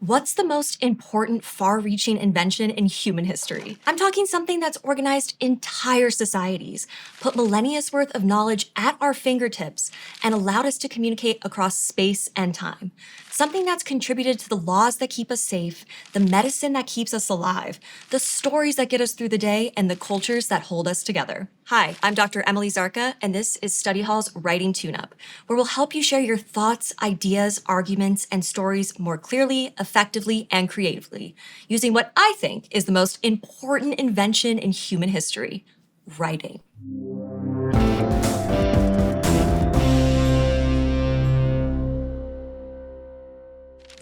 What's the most important far-reaching invention in human history? I'm talking something that's organized entire societies, put millennia's worth of knowledge at our fingertips, and allowed us to communicate across space and time. Something that's contributed to the laws that keep us safe, the medicine that keeps us alive, the stories that get us through the day, and the cultures that hold us together. Hi, I'm Dr. Emily Zarka, and this is Study Hall's Writing Tune-Up, where we'll help you share your thoughts, ideas, arguments, and stories more clearly, effectively, and creatively, using what I think is the most important invention in human history, writing.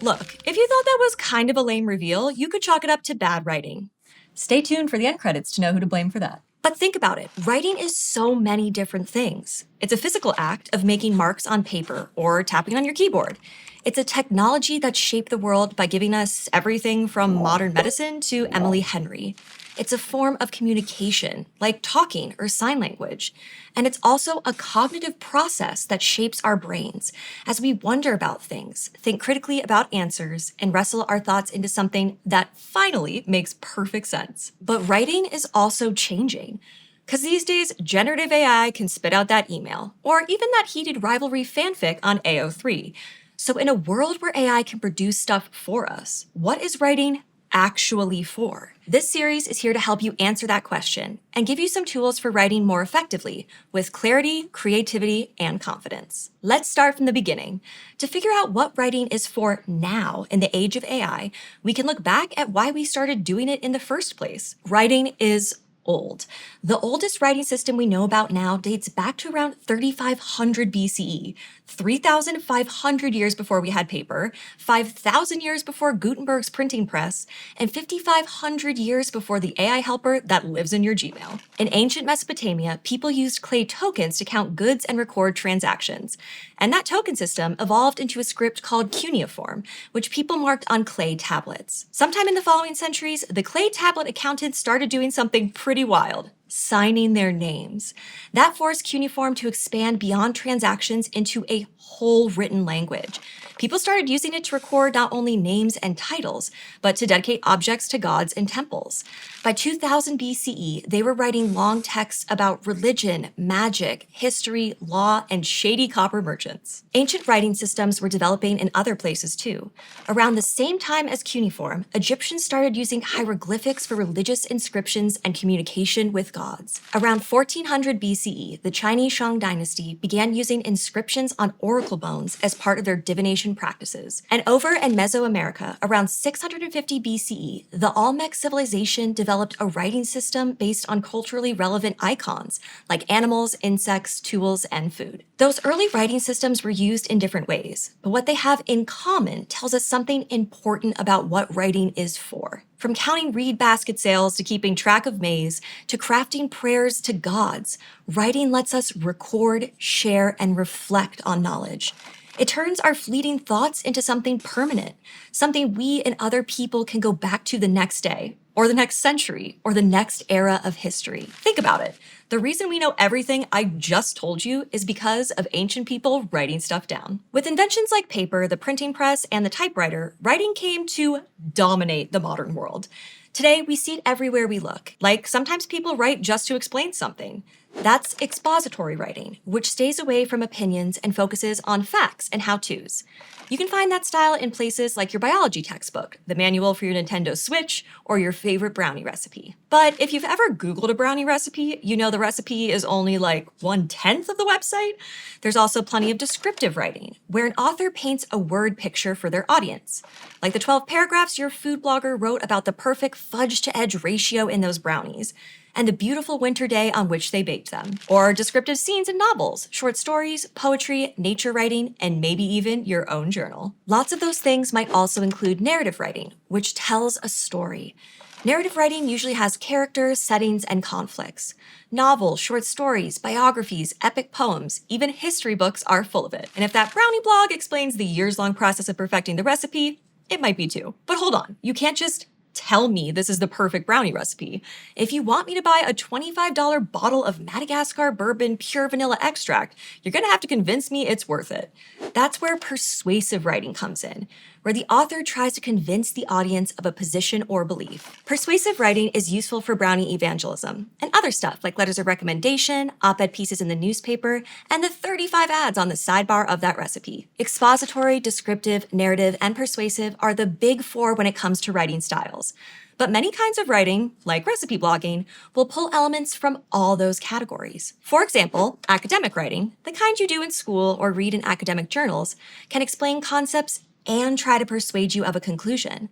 Look, if you thought that was kind of a lame reveal, you could chalk it up to bad writing. Stay tuned for the end credits to know who to blame for that. But think about it, writing is so many different things. It's a physical act of making marks on paper or tapping on your keyboard. It's a technology that shaped the world by giving us everything from modern medicine to Emily Henry. It's a form of communication, like talking or sign language. And it's also a cognitive process that shapes our brains as we wonder about things, think critically about answers, and wrestle our thoughts into something that finally makes perfect sense. But writing is also changing. Because these days, generative AI can spit out that email, or even that heated rivalry fanfic on AO3. So in a world where AI can produce stuff for us, what is writing actually for? This series is here to help you answer that question and give you some tools for writing more effectively with clarity, creativity, and confidence. Let's start from the beginning. To figure out what writing is for now in the age of AI, we can look back at why we started doing it in the first place. Writing is old. The oldest writing system we know about now dates back to around 3500 BCE, 3,500 years before we had paper, 5,000 years before Gutenberg's printing press, and 5,500 years before the AI helper that lives in your Gmail. In ancient Mesopotamia, people used clay tokens to count goods and record transactions. And that token system evolved into a script called cuneiform, which people marked on clay tablets. Sometime in the following centuries, the clay tablet accountants started doing something pretty wild: signing their names. That forced cuneiform to expand beyond transactions into a whole written language. People started using it to record not only names and titles, but to dedicate objects to gods and temples. By 2000 BCE, they were writing long texts about religion, magic, history, law, and shady copper merchants. Ancient writing systems were developing in other places too. Around the same time as cuneiform, Egyptians started using hieroglyphics for religious inscriptions and communication with gods. Around 1400 BCE, the Chinese Shang dynasty began using inscriptions on oracle bones as part of their divination practices. And over in Mesoamerica, around 650 BCE, the Olmec civilization developed a writing system based on culturally relevant icons, like animals, insects, tools, and food. Those early writing systems were used in different ways, but what they have in common tells us something important about what writing is for. From counting reed basket sales to keeping track of maize to crafting prayers to gods, writing lets us record, share, and reflect on knowledge. It turns our fleeting thoughts into something permanent, something we and other people can go back to the next day, or the next century, or the next era of history. Think about it. The reason we know everything I just told you is because of ancient people writing stuff down. With inventions like paper, the printing press, and the typewriter, writing came to dominate the modern world. Today, we see it everywhere we look. Like, sometimes people write just to explain something. That's expository writing, which stays away from opinions and focuses on facts and how-tos. You can find that style in places like your biology textbook, the manual for your Nintendo Switch, or your favorite brownie recipe. But if you've ever Googled a brownie recipe, you know the recipe is only like 1/10 of the website. There's also plenty of descriptive writing, where an author paints a word picture for their audience. Like the 12 paragraphs your food blogger wrote about the perfect fudge-to-edge ratio in those brownies, and the beautiful winter day on which they baked them. Or descriptive scenes in novels, short stories, poetry, nature writing, and maybe even your own journal. Lots of those things might also include narrative writing, which tells a story. Narrative writing usually has characters, settings, and conflicts. Novels, short stories, biographies, epic poems, even history books are full of it. And if that brownie blog explains the years-long process of perfecting the recipe, it might be too. But hold on, you can't just tell me this is the perfect brownie recipe. If you want me to buy a $25 bottle of Madagascar bourbon pure vanilla extract, you're gonna have to convince me it's worth it. That's where persuasive writing comes in. where the author tries to convince the audience of a position or belief. Persuasive writing is useful for brownie evangelism and other stuff like letters of recommendation, op-ed pieces in the newspaper, and the 35 ads on the sidebar of that recipe. Expository, descriptive, narrative, and persuasive are the big four when it comes to writing styles. But many kinds of writing, like recipe blogging, will pull elements from all those categories. For example, academic writing, the kind you do in school or read in academic journals, can explain concepts and try to persuade you of a conclusion.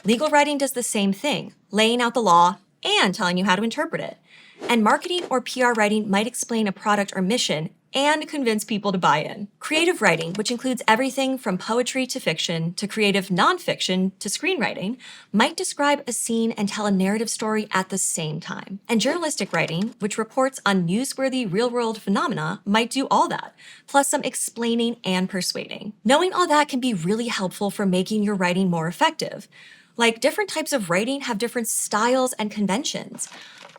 Legal writing does the same thing, laying out the law and telling you how to interpret it. And marketing or PR writing might explain a product or mission and convince people to buy in. Creative writing, which includes everything from poetry to fiction to creative nonfiction to screenwriting, might describe a scene and tell a narrative story at the same time. And journalistic writing, which reports on newsworthy real-world phenomena, might do all that, plus some explaining and persuading. Knowing all that can be really helpful for making your writing more effective. Like, different types of writing have different styles and conventions.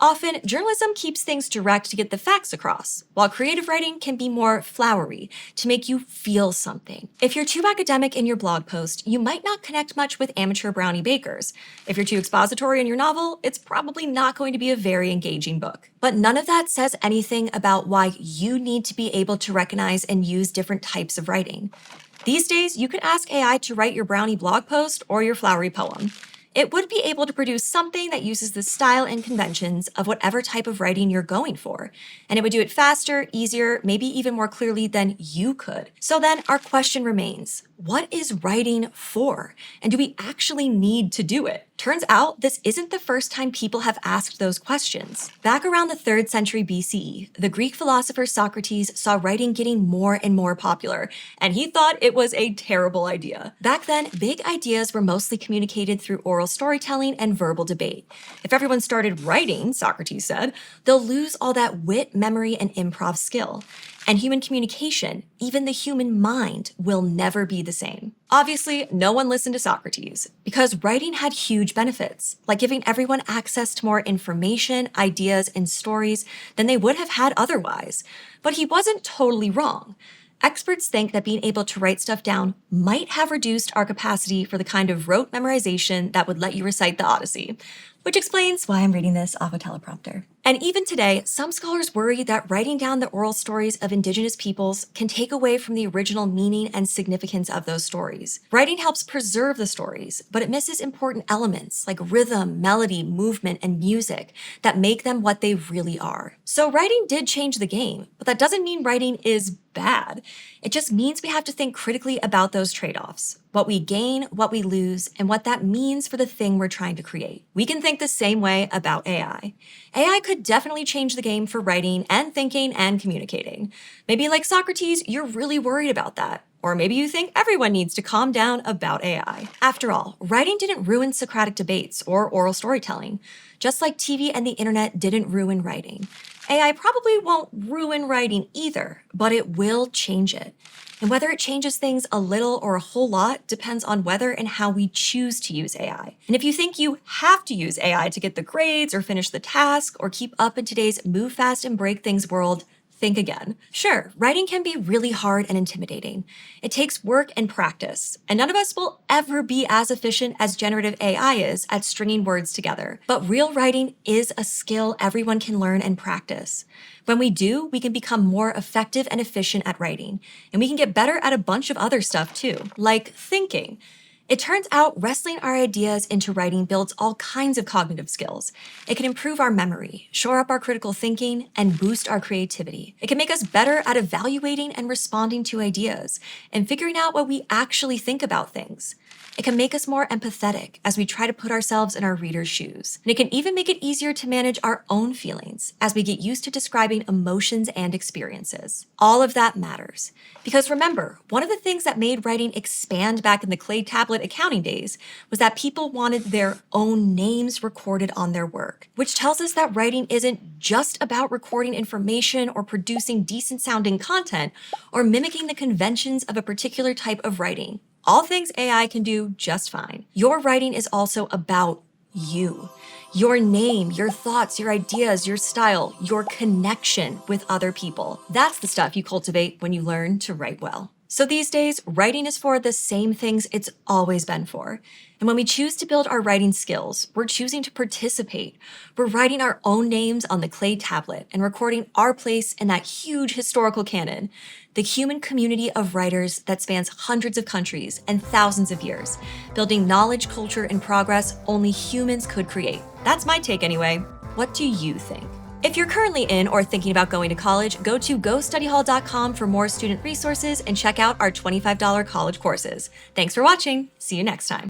Often, journalism keeps things direct to get the facts across, while creative writing can be more flowery, to make you feel something. If you're too academic in your blog post, you might not connect much with amateur brownie bakers. If you're too expository in your novel, it's probably not going to be a very engaging book. But none of that says anything about why you need to be able to recognize and use different types of writing. These days, you could ask AI to write your brownie blog post or your flowery poem. It would be able to produce something that uses the style and conventions of whatever type of writing you're going for. And it would do it faster, easier, maybe even more clearly than you could. So then our question remains, what is writing for? And do we actually need to do it? Turns out this isn't the first time people have asked those questions. Back around the 3rd century BCE, the Greek philosopher Socrates saw writing getting more and more popular, and he thought it was a terrible idea. Back then, big ideas were mostly communicated through oral storytelling and verbal debate. If everyone started writing, Socrates said, they'll lose all that wit, memory, and improv skill. And human communication, even the human mind, will never be the same. Obviously, no one listened to Socrates, because writing had huge benefits, like giving everyone access to more information, ideas, and stories than they would have had otherwise. But he wasn't totally wrong. Experts think that being able to write stuff down might have reduced our capacity for the kind of rote memorization that would let you recite the Odyssey, which explains why I'm reading this off a teleprompter. And even today, some scholars worry that writing down the oral stories of indigenous peoples can take away from the original meaning and significance of those stories. Writing helps preserve the stories, but it misses important elements like rhythm, melody, movement, and music that make them what they really are. So writing did change the game, but that doesn't mean writing is bad. It just means we have to think critically about those trade-offs, what we gain, what we lose, and what that means for the thing we're trying to create. We can think the same way about AI. AI could definitely change the game for writing and thinking and communicating. Maybe like Socrates, you're really worried about that. Or maybe you think everyone needs to calm down about AI. After all, writing didn't ruin Socratic debates or oral storytelling, just like TV and the internet didn't ruin writing. AI probably won't ruin writing either, but it will change it. And whether it changes things a little or a whole lot depends on whether and how we choose to use AI. And if you think you have to use AI to get the grades or finish the task or keep up in today's move fast and break things world, think again. Sure, writing can be really hard and intimidating. It takes work and practice, and none of us will ever be as efficient as generative AI is at stringing words together. But real writing is a skill everyone can learn and practice. When we do, we can become more effective and efficient at writing, and we can get better at a bunch of other stuff too, like thinking. It turns out wrestling our ideas into writing builds all kinds of cognitive skills. It can improve our memory, shore up our critical thinking, and boost our creativity. It can make us better at evaluating and responding to ideas, and figuring out what we actually think about things. It can make us more empathetic as we try to put ourselves in our readers' shoes. And it can even make it easier to manage our own feelings as we get used to describing emotions and experiences. All of that matters. Because remember, one of the things that made writing expand back in the clay tablet accounting days was that people wanted their own names recorded on their work, which tells us that writing isn't just about recording information or producing decent sounding content or mimicking the conventions of a particular type of writing. All things AI can do just fine. Your writing is also about you. Your name, your thoughts, your ideas, your style, your connection with other people. That's the stuff you cultivate when you learn to write well. So these days, writing is for the same things it's always been for. And when we choose to build our writing skills, we're choosing to participate. We're writing our own names on the clay tablet and recording our place in that huge historical canon, the human community of writers that spans hundreds of countries and thousands of years, building knowledge, culture, and progress only humans could create. That's my take anyway. What do you think? If you're currently in or thinking about going to college, go to gostudyhall.com for more student resources and check out our $25 college courses. Thanks for watching. See you next time.